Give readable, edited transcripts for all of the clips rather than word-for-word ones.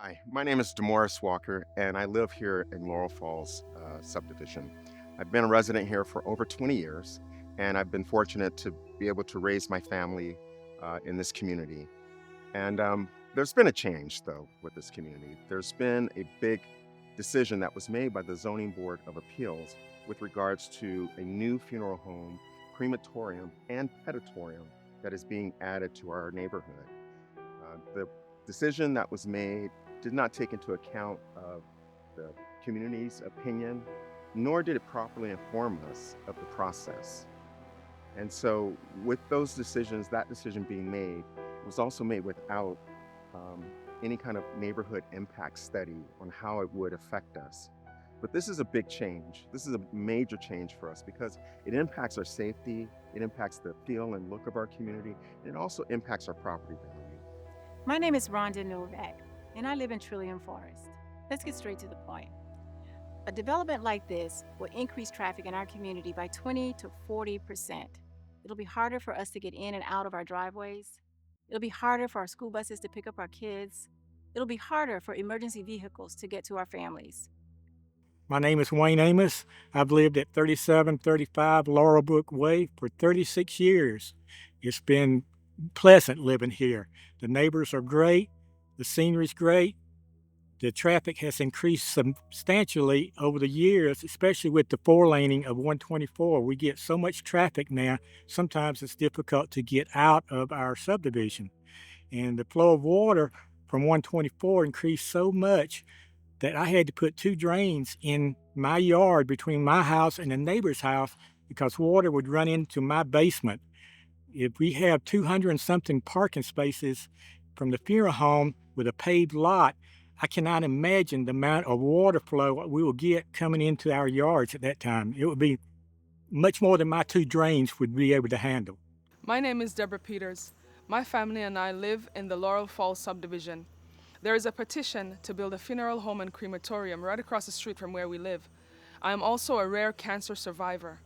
Hi, my name is Demoris Walker, and I live here in Laurel Falls subdivision. I've been a resident here for over 20 years, and I've been fortunate to be able to raise my family in this community. And there's been a change, though, with this community. There's been a big decision that was made by the Zoning Board of Appeals with regards to a new funeral home, crematorium, and petatorium that is being added to our neighborhood. The decision that was made did not take into account of the community's opinion, nor did it properly inform us of the process. And so with those decisions, that decision being made was also made without um, any kind of neighborhood impact study on how it would affect us. But this is a big change. This is a major change for us because it impacts our safety, it impacts the feel and look of our community, and it also impacts our property value. My name is Rhonda Novak, and I live in Trillium Forest. Let's get straight to the point. A development like this will increase traffic in our community by 20 to 40%. It'll be harder for us to get in and out of our driveways. It'll be harder for our school buses to pick up our kids. It'll be harder for emergency vehicles to get to our families. My name is Wayne Amos. I've lived at 3735 Laurelbrook Way for 36 years. It's been pleasant living here. The neighbors are great. The scenery's great. The traffic has increased substantially over the years, especially with the four-laning of 124. We get so much traffic now, sometimes it's difficult to get out of our subdivision. And the flow of water from 124 increased so much that I had to put two drains in my yard between my house and the neighbor's house because water would run into my basement. If we have 200 and something parking spaces from the funeral home with a paved lot, I cannot imagine the amount of water flow we will get coming into our yards at that time. It would be much more than my two drains would be able to handle. My name is Deborah Peters. My family and I live in the Laurel Falls subdivision. There is a petition to build a funeral home and crematorium right across the street from where we live. I am also a rare cancer survivor.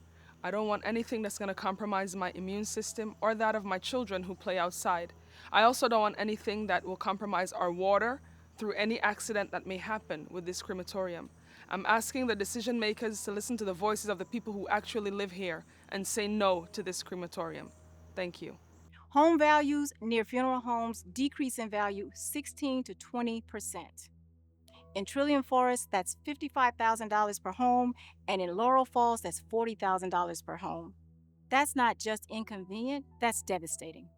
I don't want anything that's going to compromise my immune system or that of my children who play outside. I also don't want anything that will compromise our water through any accident that may happen with this crematorium. I'm asking the decision makers to listen to the voices of the people who actually live here and say no to this crematorium. Thank you. Home values near funeral homes decrease in value 16 to 20%. In Trillium Forest, that's $55,000 per home, and in Laurel Falls, that's $40,000 per home. That's not just inconvenient, that's devastating.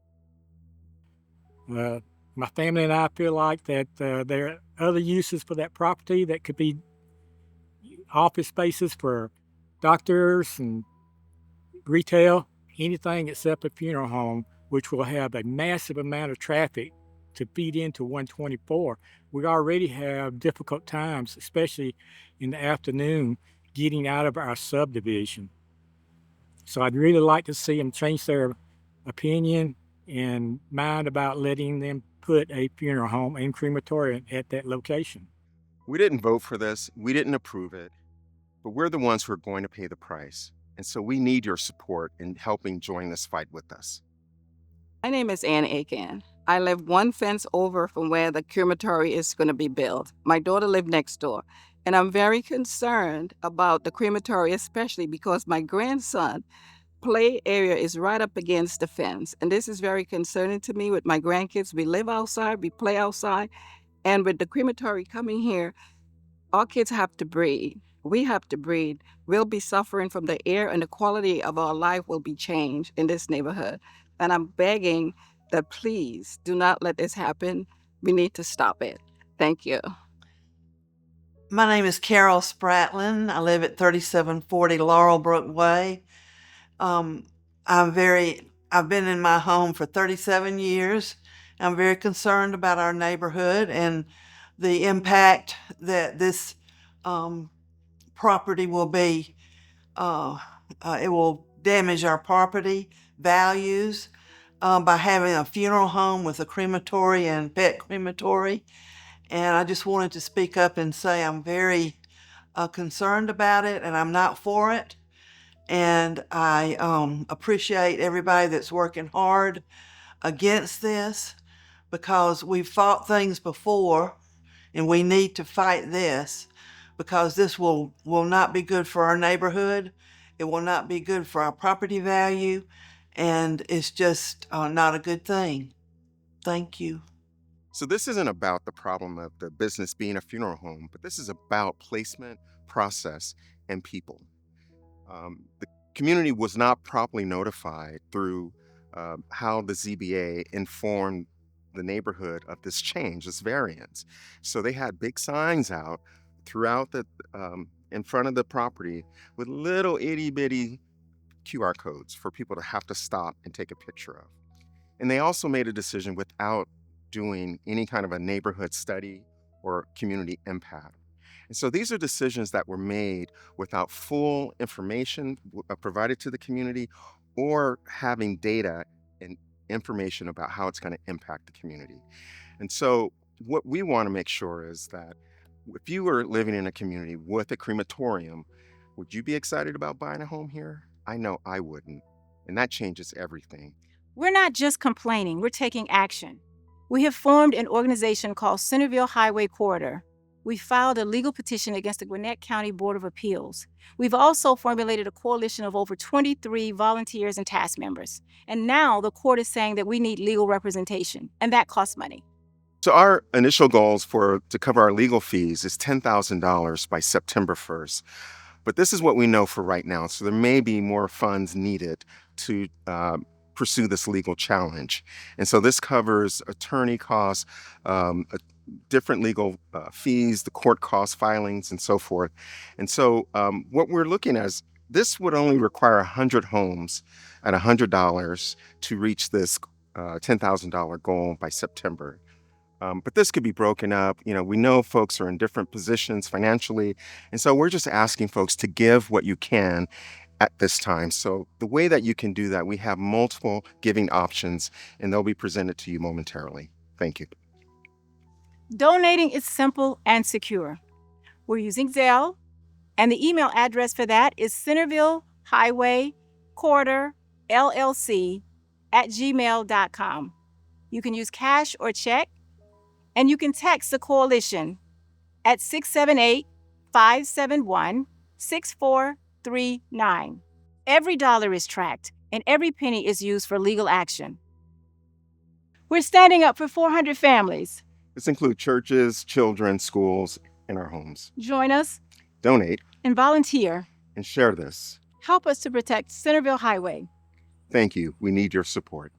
My family and I feel like that there are other uses for that property that could be office spaces for doctors and retail, anything except a funeral home, which will have a massive amount of traffic to feed into 124. We already have difficult times, especially in the afternoon, getting out of our subdivision. So I'd really like to see them change their opinion and mind about letting them put a funeral home and crematorium at that location. We didn't vote for this, we didn't approve it, but we're the ones who are going to pay the price. And so we need your support in helping join this fight with us. My name is Ann Aiken. I live one fence over from where the crematory is going to be built. My daughter lived next door, and I'm very concerned about the crematory, especially because my grandson play area is right up against the fence. And this is very concerning to me with my grandkids. We live outside, we play outside, and with the crematory coming here, our kids have to breathe. We have to breathe. We'll be suffering from the air, and the quality of our life will be changed in this neighborhood. And I'm begging that please do not let this happen. We need to stop it. Thank you. My name is Carol Spratlin. I live at 3740 Laurelbrook Way. I've been in my home for 37 years. I'm very concerned about our neighborhood and the impact that this property will be. It will damage our property values by having a funeral home with a crematory and pet crematory. And I just wanted to speak up and say I'm very concerned about it, and I'm not for it. And I appreciate everybody that's working hard against this, because we've fought things before and we need to fight this because this will not be good for our neighborhood. It will not be good for our property value, and it's just not a good thing. Thank you. So this isn't about the problem of the business being a funeral home, but this is about placement, process, and people. The community was not properly notified through how the ZBA informed the neighborhood of this change, this variance. So they had big signs out throughout in front of the property with little itty bitty QR codes for people to have to stop and take a picture of. And they also made a decision without doing any kind of a neighborhood study or community impact. And so these are decisions that were made without full information provided to the community or having data and information about how it's going to impact the community. And so what we want to make sure is that if you were living in a community with a crematorium, would you be excited about buying a home here? I know I wouldn't. And that changes everything. We're not just complaining, we're taking action. We have formed an organization called Centerville Highway Corridor. We filed a legal petition against the Gwinnett County Board of Appeals. We've also formulated a coalition of over 23 volunteers and task members. And now the court is saying that we need legal representation, and that costs money. So our initial goals to cover our legal fees is $10,000 by September 1st. But this is what we know for right now. So there may be more funds needed to pursue this legal challenge. And so this covers attorney costs, different legal fees, the court costs, filings, and so forth. And so what we're looking at is this would only require 100 homes at $100 to reach this $10,000 goal by September. But this could be broken up. We know folks are in different positions financially. And so we're just asking folks to give what you can at this time. So the way that you can do that, we have multiple giving options, and they'll be presented to you momentarily. Thank you. Donating is simple and secure. We're using Zelle, and the email address for that is centervillehighwaycorridorllc @gmail.com. You can use cash or check, and you can text the coalition at 678-571-6439. Every dollar is tracked, and every penny is used for legal action. We're standing up for 400 families. This includes churches, children, schools, and our homes. Join us, Donate, and volunteer. and share this. Help us to protect Centerville Highway. Thank you. We need your support.